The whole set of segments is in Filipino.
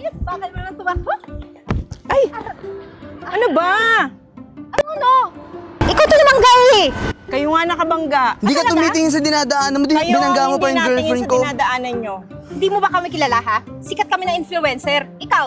Yes, bakit mo naman tumakbo? Ay! Ano ba? Ano? Ikaw to namang eh! Kayo nga nakabangga. Hindi ka tumitingin sa dinadaanan mo, Kayo binangga mo pa yung hindi natingin girlfriend sa ko. dinadaanan nyo. Hindi mo ba kami kilala ha? Sikat kami na influencer. Ikaw,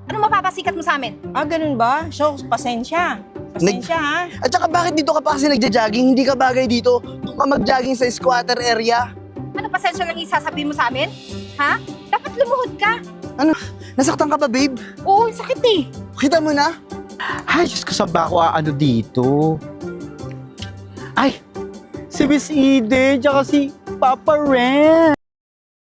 ano mapapasikat mo sa amin? Ah, ganun ba? So, pasensya. Pasensya ha. At saka bakit dito ka pa kasi nagja-jogging? Hindi ka bagay dito. Doon ka mag-jogging sa squatter area. Ano pasensya lang isasabihin mo sa amin? Ha? Dapat lumuhod ka. Ano? Nasaktan ka ba, babe? Oo, yung sakit eh. Kita mo na? Ay, Diyos ko, saan ba ako ano dito? Ay, si Miss Eden, tsaka si Papa Ren.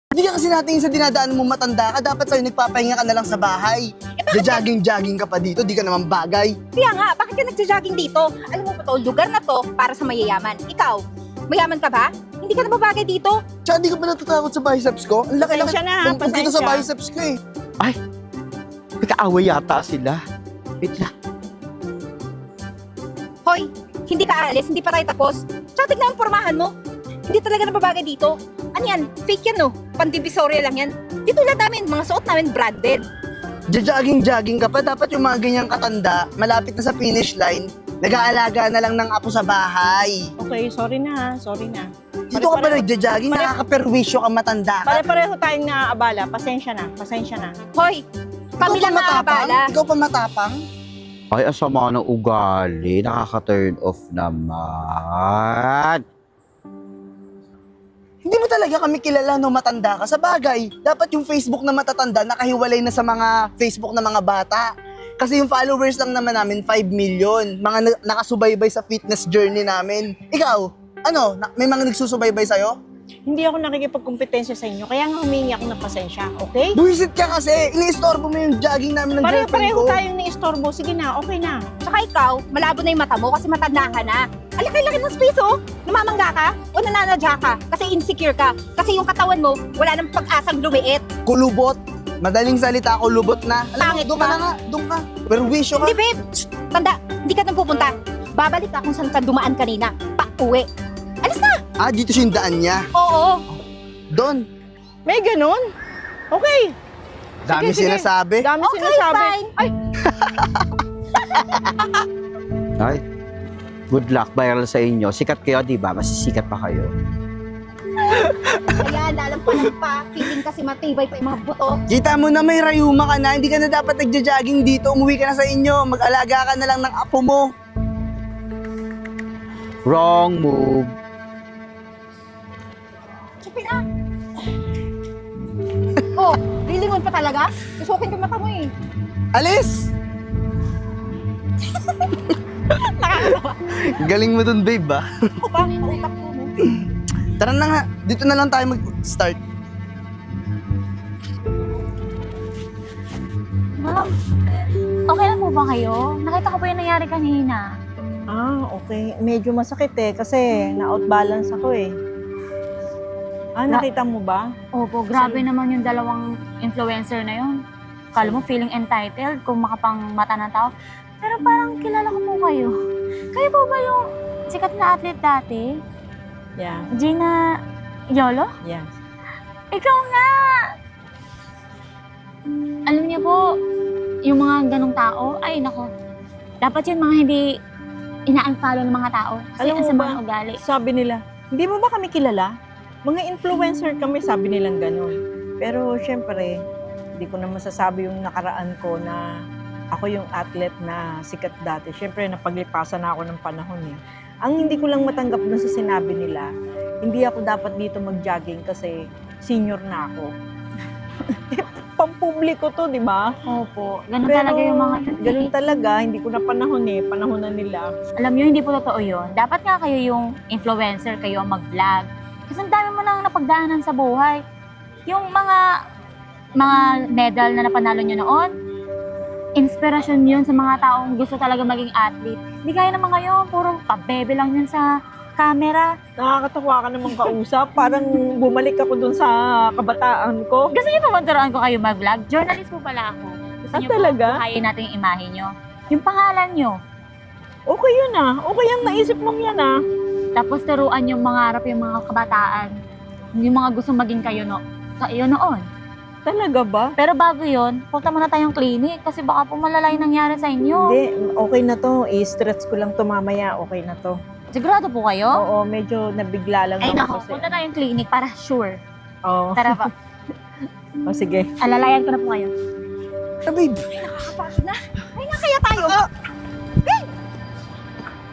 Hindi ka kasi natingin sa dinadaanan mo matanda ka. Dapat sa'yo nagpapahinga ka na lang sa bahay. Jogging ka pa dito, di ka naman bagay. Kaya nga, bakit ka nagja-jogging dito? Alam mo ba to, lugar na to para sa mayayaman. Ikaw, mayaman ka ba? Hindi ka na babagay dito. Tsaka di ka ba natatakot sa biceps ko? Ang laki-laki. Pasensya na, Tumpok dito sa pasensya. biceps ko eh. May kaaway yata sila. Wait lang. Hoy, hindi ka alis, hindi pa tayo tapos. Tsaka tignan ang pormahan mo. Hindi talaga nababagay dito. Ano yan? Fake yan no? Pandivisoria lang yan. Di tulad namin, mga suot namin branded. Jogging ka pa. Dapat yung mga ganyang katanda, malapit na sa finish line, nag-aalaga na lang ng apo sa bahay. Okay, sorry na ha. Sorry na. Dito ka pa nagja-jogging, pare- nakakaperwisyo ka matanda ka. Pare-pareho tayong naaabala. Pasensya na. Pasensya na. Hoy, kami lang nakabala. Ikaw pa matapang? Ay, asama ng ugali. Nakaka-turn off naman. Hindi mo talaga kami kilala no matanda ka. Sa bagay, dapat yung Facebook na matatanda nakahiwalay na sa mga Facebook na mga bata. Kasi yung followers lang naman namin 5 million. Mga nakasubaybay sa fitness journey namin. Ikaw, ano, may mga nagsusubaybay sa'yo? Hindi ako nakikipagkompetensya sa inyo, kaya nga humingi ako ng pasensya, okay? Buwisit ka kasi, iniistorbo mo yung jogging namin ng girlfriend Pareho-pareho ko. tayong naistorbo. Sige na, okay na. Tsaka ikaw, malabo na yung mata mo kasi matanda ka na. Alaki-laki ng space oh. Namamangga ka o nananadya ka kasi insecure ka. Kasi yung katawan mo, wala nang pag-asang lumiit. Kulubot. Madaling salita, kulubot na. Alam mo, Pangit doon ka ba? na nga, doon ka. Perwisyo ka. Hindi babe, Shh, tanda, hindi ka nang pupunta. Babalik ka kung saan ka dumaan kanina. Pa-uwi. Alis na! Ah, dito siya yung daan niya. Oo. Doon. May ganun? Okay. Dami Sige, sige. sinasabi. Dami Okay, sinasabi. fine. Ay, Ay, good luck. Viral sa inyo. Sikat kayo, di ba? Masisikat pa kayo. ayan, lalang pa. Feeling kasi matibay pa yung mga buto. Kita mo na may rayuma ka na, hindi ka na dapat nagja-jogging dito. Umuwi ka na sa inyo. Mag-alaga ka na lang ng apo mo. Wrong move. Chipin ah. Oh, lilingon pa talaga? Susukin ko mata mo eh. Alis! Nakakatawa. Galing mo dun, babe, ba? Ako ba? Nautak ko mo. Tara na nga, dito na lang tayo mag-start. Ma'am, okay lang po ba kayo? Nakita ko po yung nangyari kanina. Ah, okay. Medyo masakit eh kasi na-outbalance ako eh. Ah, nakita mo ba? Opo, grabe naman yung dalawang influencer na yun. Kala mo feeling entitled kung makapang mata ng tao. Pero parang kilala ko po kayo. Kayo po ba yung sikat na athlete dati? Yeah. Gina Yolo? Yes. Ikaw nga! Alam niyo po, yung mga ganong tao, ay nako, dapat yun mga hindi ina-unfollow ng mga tao. Kasi Alam ang mo sama ba? ng ugali. Sabi nila, hindi mo ba kami kilala? Mga influencer kami, sabi nilang gano'n. Pero syempre, hindi ko na masasabi yung nakaraan ko na ako yung athlete na sikat dati. Syempre, napaglipasan na ako ng panahon eh. Ang hindi ko lang matanggap dun sa sinabi nila, hindi ako dapat dito mag-jogging kasi senior na ako. Pampubliko to, di ba? Opo, ganun Pero talaga yung mga... ganun talaga, hindi ko na panahon eh, panahon na nila. Alam nyo, hindi po totoo yun. Dapat nga kayo yung influencer, kayo ang mag-vlog. Kasi ang dami mo nang napagdaanan sa buhay. Yung mga medal na napanalo nyo noon, inspirasyon yun sa mga taong gusto talaga maging athlete. Hindi kaya naman ngayon, puro pabebe lang yun sa camera. Nakakatawa ka namang kausap, parang bumalik ako dun sa kabataan ko. Gusto nyo pa magturuan ko kayo mag-vlog? Journalist po pala ako. Gusto Ah, nyo talaga? po buhayin natin yung imahe nyo. Yung pangalan nyo. Okay yun ah, okay ang naisip mong yan ah. Tapos turuan yung mangarap yung mga kabataan. Yung mga gusto maging kayo, kayo noon. Talaga ba? Pero bago yon, punta muna tayong clinic kasi baka po malala yung nangyari sa inyo. Hindi, okay na to. I-stretch ko lang to mamaya. Okay na to. Sigurado po kayo? Oo, medyo nabigla lang Ay ako nako, punta tayong clinic para sure. Oo. Tara pa. O, sige. Alalayan ko na po kayo. Ah, babe. Nakakapagod na. Ay nga kaya tayo.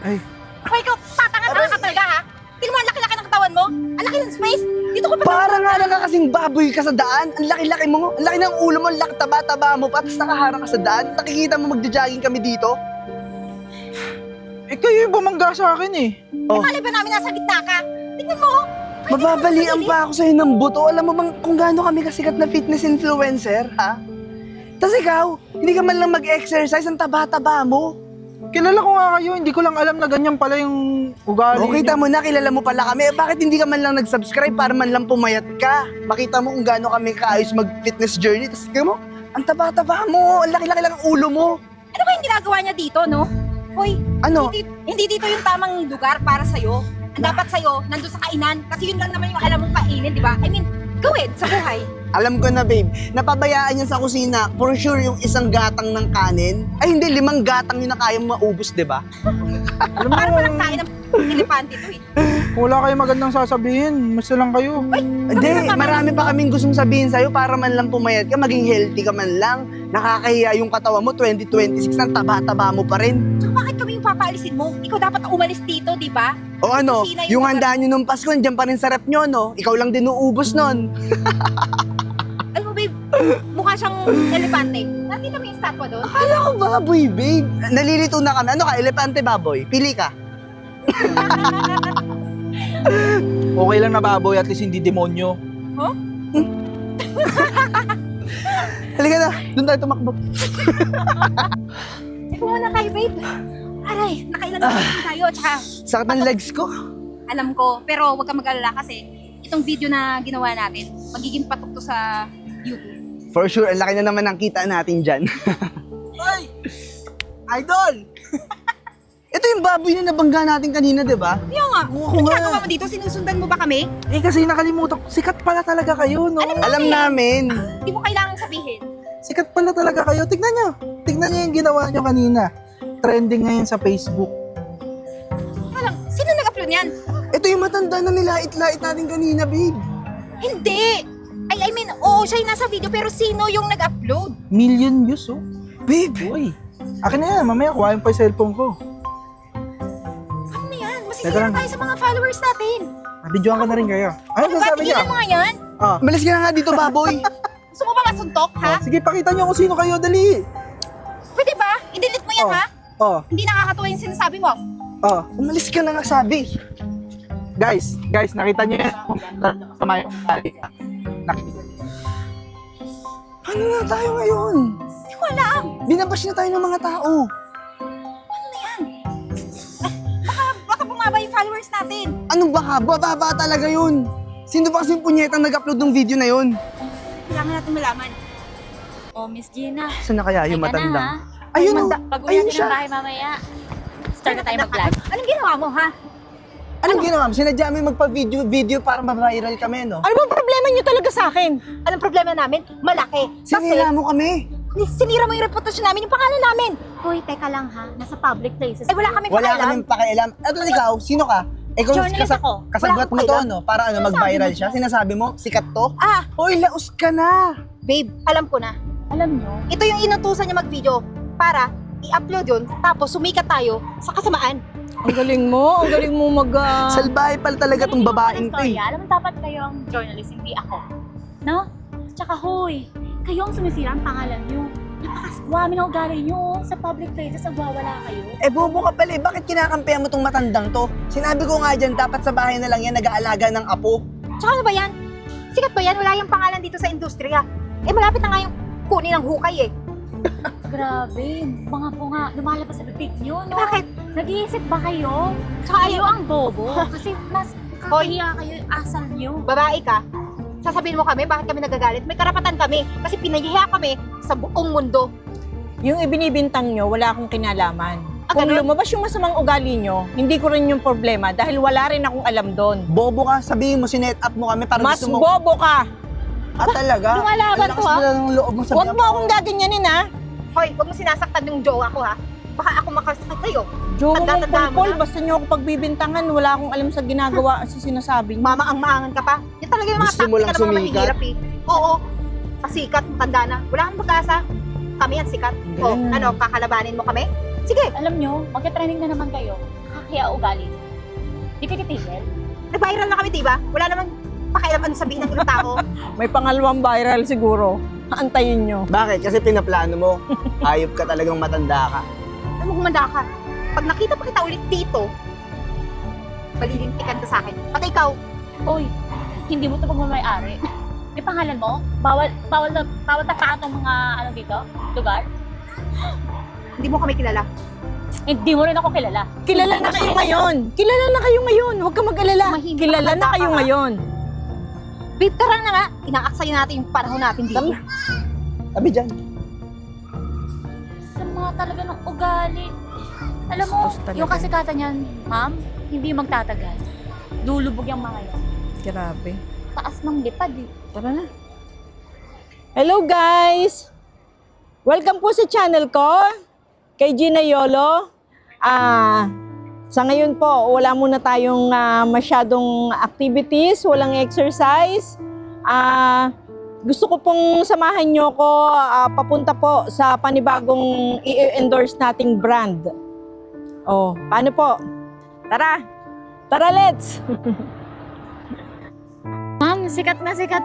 Ay. Hoy, ikaw, tatanga-tanga ka talaga ha? Tingnan mo, ang laki-laki ng katawan mo. Ang laki ng space. Dito ko pa Para nga lang ka kasing baboy ka sa daan. Ang laki-laki mo. Ang laki ng ulo mo, ang laki taba-taba mo. Tapos nakaharang ka sa daan. Nakikita mo magja-jogging kami dito. Eh, kayo yung bumangga sa akin eh. Malay ba namin nasa gitna ka? Tingnan mo. Mababalian pa ako sa'yo ng buto. Alam mo bang kung gaano kami kasikat na fitness influencer, ha? Tapos ikaw, hindi ka man lang mag-exercise, ang taba-taba mo. Kilala ko nga kayo, hindi ko lang alam na ganyan pala yung ugali. Okay, tamo na, kilala mo pala kami. Eh, bakit hindi ka man lang nag-subscribe para man lang pumayat ka? Makita mo kung gaano kami kaayos mag-fitness journey. Tapos tingnan mo, ang taba-taba mo, ang laki-laki lang ang ulo mo. Ano kayong ginagawa niya dito, no? Hoy, Ano? hindi dito yung tamang lugar para sa'yo. Ang dapat sa'yo, nandun sa kainan. Kasi yun lang naman yung alam mong kainin, di ba? I mean, gawin sa buhay. Alam ko na, babe. Napabayaan niya sa kusina. For sure, yung isang gatang ng kanin. Ay, hindi. 5 gatang yun na kaya maubos, di ba? Alam mo, Para palang kain ng elepante to eh. kung wala kayo magandang sasabihin, mas lang kayo. Hindi. Marami pa kaming gustong sabihin sa'yo para man lang pumayat ka, maging healthy ka man lang. Nakakahiya yung katawan mo, 2026 nang taba-taba mo pa rin. Tsaka bakit kami yung papaalisin mo? Ikaw dapat umalis dito, di ba? O ano, Kusina yung yung handa nyo nung Pasko, andyan pa rin sa rep nyo, no? Ikaw lang din uubos nun. Alam mo, babe, mukha siyang elepante. Nakita mo yung statwa doon? Akala ko baboy, babe. Nalilito na kami. Ano ka, elepante baboy? Pili ka. Okay lang na baboy, at least hindi demonyo. Halika na, doon tayo tumakbo. Ikaw muna kayo, babe. Aray, nakailan na tayo. Tsaka, Sakit ng legs ko. alam ko, pero huwag ka mag-alala kasi itong video na ginawa natin, magiging patok to sa YouTube. For sure, ang laki na naman ng kita natin dyan. Ay! Idol! Ito yung baboy na nabangga natin kanina, di ba? Kaya nga, Oo, ano nga. ginagawa mo dito? Sinusundan mo ba kami? Eh kasi nakalimutan ko, sikat pala talaga kayo, no? Alam namin. Hindi mo kailangang sabihin. Sikat pala talaga kayo. Tignan nyo. Tignan nyo yung ginawa nyo kanina. Trending ngayon sa Facebook. Walang, sino nag-upload niyan? Ito yung matanda na nilait-lait natin kanina, babe. Hindi! I mean, oo, siya yung nasa video, pero sino yung nag-upload? Million views, oh. Babe! Uy. Akin na yan. Mamaya kuhain pa yung cellphone ko. Ano na yan? Teka Masisira lang. tayo sa mga followers natin. Videoan ko na rin kayo. Ano Ano ba? sasabi niya? Tigilan mo nga yan? Ah. Malis ka na nga dito, baboy. Gusto mo ba masuntok, ha? Oh, sige, pakita nyo kung sino kayo. Dali. Pwede ba? I-delete mo yan, Oh. ha? Oh, Hindi nakakatuwa yung sinasabi mo. oh. Umalis ka na nga, sabi. Guys, nakita nyo yan. Kasama yung nakita. Ano na tayo ngayon? Hindi ko alam. Binabash na tayo ng mga tao. Baka bumaba yung followers natin. Anong baka? Bababa talaga yun. Sino ba kasing punyetang nag-upload ng video na yun? Kailangan natin malaman. Oh, Miss Gina. Saan na kaya yung Teka na, matandang? ha? Ayun o. Pag-uwi Ayun natin siya. ng bahay mamaya, start na tayo mag-vlog. Anong ginawa mo, ha? Anong ginawa mo? Sinadya mo yung magpa-video para ma-viral kami, no? Ano bang problema niyo talaga sa akin? Anong problema namin? Malaki. Sinira mo kami. Sinira mo yung reputasyon namin, yung pangalan namin. Hoy, teka lang ha. Nasa public places. Ay, wala kami Wala pakialam. kaming pakialam. At ikaw, sino ka? Ikaw, Journalist ako. Kasagot Wala mo to, akong no? Para ano, mag-viral siya? Sinasabi mo, sikat to? Ah, Hoy, laos ka na! babe, alam ko na. Alam nyo, Ito yung inutusan niya mag-video para i-upload yun, tapos sumikat tayo sa kasamaan. Ang galing mo mag... Salbahe pala talaga tong babaeng to eh. Alam mo, dapat kayo ang journalist, hindi ako. No? Tsaka hoy, kayo ang sumisira ang pangalan nyo. Napakaswami ng ugali nyo. Sa public places, nagwawala kayo. Eh, bobo ka pala eh. Bakit kinakampihan mo tong matandang to? Sinabi ko nga dyan, dapat sa bahay na lang yan nag-aalaga ng apo. Tsaka ano ba yan? Sikat ba yan? Wala yung pangalan dito sa industriya. Eh, malapit na nga yung kunin ng hukay eh. Grabe, mga bunga, lumalabas sa bibig nyo, no? Bakit? Nag-iisip ba kayo? Tsaka Kayo ang bobo. Kasi mas Hoy. kakahiya kayo yung asal nyo. Babae ka, sasabihin mo kami bakit kami nagagalit? May karapatan kami kasi pinahiya kami sa buong mundo. Yung ibinibintang nyo, wala akong kinalaman. Ah, Kung ganun? lumabas yung masamang ugali nyo, hindi ko rin yung problema dahil wala rin akong alam doon. Bobo ka, sabihin mo, sinet up mo kami para Mas gusto mo... bobo ka! Talaga? lumalaban Ang lakas to, ha? mo lang ng loob mo sa Huwag mo akong gaganyanin, ha? Hoy, huwag mo sinasaktan yung jowa ko, ha? Baka ako makasakit sa'yo. Jowa mong Tanda-tanda mo pulpol, na. basta niyo ako pagbibintangan, wala akong alam sa ginagawa sa sinasabi niyo. Mama ang maangan ka pa. Yan talaga yung mga Gusto mo lang taktika ng mga sumikat? mahihirap, eh. Oo. Pasikat, tanda na. Wala kang pag-asa. Kami yan, sikat. Ang O, galing. ano, kakalabanin mo kami? Sige, Alam nyo, magka-training na naman kayo. Nakakaya ugali. Di kayo titigil. nag-viral na kami, diba? Wala naman pakialam ano sabihin ng ibang tao. May pangalawang viral siguro. Antayin niyo. Bakit? Kasi pinaplano mo. Hayop ka talagang matanda ka. Alam mo, gumanda ka. Pag nakita pa kita ulit dito, palilintikan ka sa akin. Pati ikaw, Uy, hindi mo ito pagmamayari. May pangalan mo? Bawal tapakan tong mga ano dito? Lugar? hindi mo kami kilala. Hindi mo rin ako kilala. Kilala na kayo ngayon. Kilala na kayo ngayon. Huwag ka mag-alala. Mahimik Kilala ka, na kayo bata ka. ngayon. Babe, tara na nga. Inaaksayo natin yung panahon natin dito. Sabi dyan. Sama talaga ng ugali. Alam mo, Bastos talaga. yung kasikatan niyan, ma'am, hindi magtatagal. Lulubog yung mga yan. Grabe. Taas ng lipad eh. Tara na. Hello guys! Welcome po sa channel ko, kay Gina Yolo. Sa ngayon po, wala muna tayong masyadong activities, walang exercise. Gusto ko pong samahan nyo ko papunta po sa panibagong i-endorse nating brand. Oh, paano po? Tara! Tara, let's! Ma'am, sikat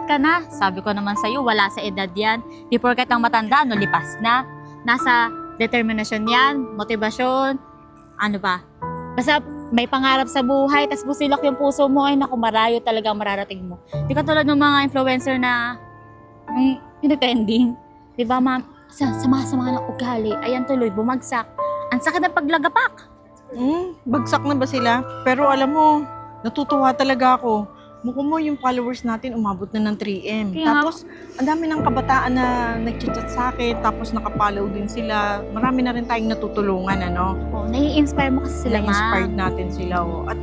ka na. Sabi ko naman sa'yo, wala sa edad yan. Di porket ang matanda, no, lipas na. Nasa determinasyon yan, motibasyon, ano ba. Basta may pangarap sa buhay, tas busilak yung puso mo, ay naku, marayo talaga ang mararating mo. Di ka tulad ng mga influencer na yung trending. Di ba, ma'am? Sama-sama ng ugali, ayan tuloy, bumagsak. Ang sakit ng paglagapak. Bagsak na ba sila? Pero alam mo, natutuwa talaga ako. Mukhang mo yung followers natin umabot na ng 3M. Kaya- Tapos, ang dami ng kabataan na nag-chat sa akin, tapos nakapollow din sila. Marami na rin tayong natutulungan, ano? Oh, nai-inspire mo kasi sila, ma'am. Na-inspired natin sila. Oh. At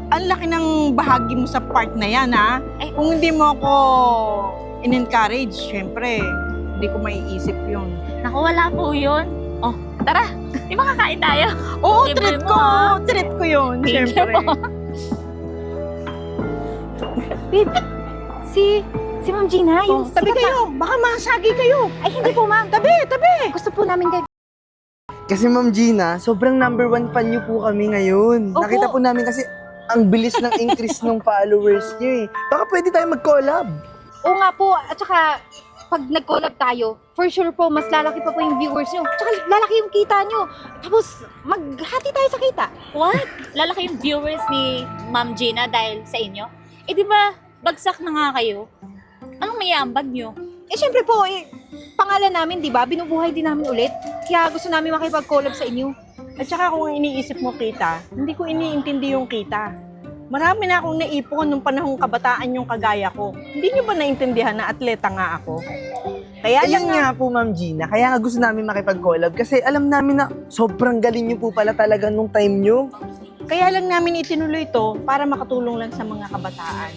ang laki ng bahagi mo sa part na yan, ha? Ay. Kung hindi mo ako in-encourage, syempre, hindi ko maiisip yun. Naku, wala po yun. Oh, tara. Di ba kakain tayo? Oo, Libre treat mo, ko! ah. Treat ko yun, Thank you syempre. po. Babe, si Ma'am Gina, yung Tabi sikat na- kayo! Baka masagi kayo! Ay, hindi po, ma'am. Tabi! Gusto po namin kayo. Kasi Ma'am Gina, sobrang number 1 fan niyo po kami ngayon. Opo. Nakita po namin kasi ang bilis ng increase ng followers niyo eh. Baka pwede tayo mag-collab. Oo nga po, at saka pag nag-collab tayo, for sure po, mas lalaki pa po yung viewers nyo. Tsaka lalaki yung kita nyo. Tapos, maghati tayo sa kita. What? Lalaki yung viewers ni Ma'am Gina dahil sa inyo? Eh di ba, bagsak na nga kayo? Anong may ambag nyo? Eh, syempre po, pangalan namin, di ba? Binubuhay din namin ulit. Kaya gusto namin makipag-collab sa inyo. At saka kung iniisip mo kita, hindi ko iniintindi yung kita. Marami na akong naipon nung panahong kabataan yung kagaya ko. Hindi niyo ba naintindihan na atleta nga ako? Kaya Ayun lang nga po Ma'am Gina, kaya nga gusto namin makipag-collab kasi alam namin na sobrang galing niyo po pala talaga nung time niyo. kaya lang namin itinuloy to para makatulong lang sa mga kabataan.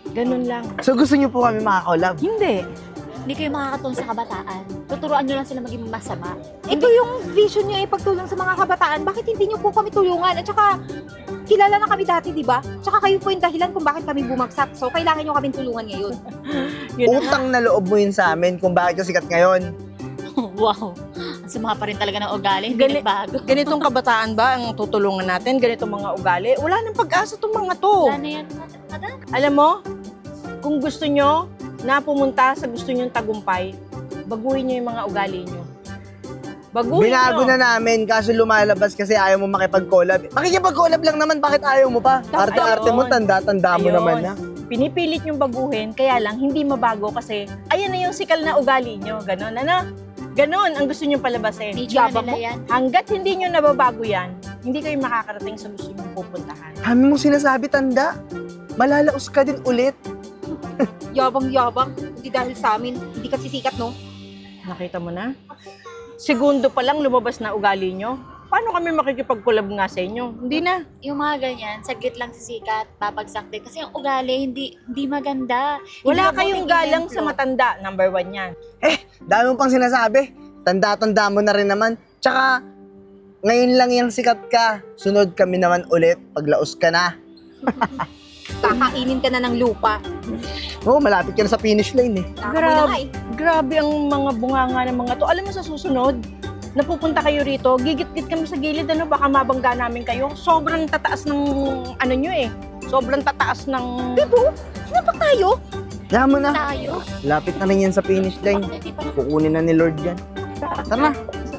Ganun lang. So gusto niyo po kami makakollab? Hindi. Hindi kayo makakatulong sa kabataan. Tuturuan nyo lang sila maging masama. Ito yung vision nyo, ipagtulong sa mga kabataan. Bakit hindi nyo po kami tulungan? At saka, kilala na kami dati, di ba? Tsaka kayo po yung dahilan kung bakit kami bumagsak. So, kailangan nyo kami tulungan ngayon. Yun na nga. Utang na loob mo yun sa amin kung bakit ka sikat ngayon. Wow. Ang sama pa rin talaga ng ugali. Hindi Gali- nagbago. Ganitong kabataan ba ang tutulungan natin? Ganitong mga ugali? Wala nang pag-asa tong mga to. Wala na yan, madam. Alam mo, kung gusto nyo na pumunta sa gusto nyong tagumpay, baguhin nyo yung mga ugali nyo. Baguhin Binago nyo. na namin kaso lumalabas kasi ayaw mo makipag-collab. Makikipag-collab lang naman, bakit ayaw mo pa? Arte-arte mo, tanda-tanda mo Ayun. naman na. Pinipilit nyong baguhin, kaya lang hindi mabago kasi ayan na yung sikal na ugali nyo. Ganon, ano? Ganon ang gusto nyong palabasin. Nature na Yabang nila mo. yan. Hanggat hindi nyo nababago yan, hindi kayo makakarating sa gusto nyong pupuntahan. Dami mong sinasabi, tanda. Malalaos ka din ulit. Yabang-yabang. Hindi dahil sa amin. Hindi kasi sikat, no? Nakita mo na? Segundo pa lang lumabas na ugali nyo. paano kami makikipag-collab nga sa inyo? Hindi na. Yung mga ganyan, saglit lang sisikat, babagsak din. Kasi yung ugali, hindi maganda. Wala Hindi kayong mabuting galang ehemplo. sa matanda. Number 1 yan. Dami mo pang sinasabi. Tanda-tanda mo na rin naman. Tsaka, ngayon lang yung sikat ka. Sunod kami naman ulit paglaos ka na. Kakainin ka na ng lupa. Oo, malapit ka na sa finish line eh. Nakamoy na nga eh. Grabe ang mga bunganga ng mga to. Alam mo sa susunod, napupunta kayo rito, gigit-git kami sa gilid, ano, baka mabangga namin kayo. Sobrang tataas ng, ano nyo eh. Sobrang tataas ng... Bebo, sinapak tayo. Yaman mo na. Tayo? Lapit na rin yan sa finish line. Bakit hindi pa Kukunin na ni Lord yan. Tara na. Sa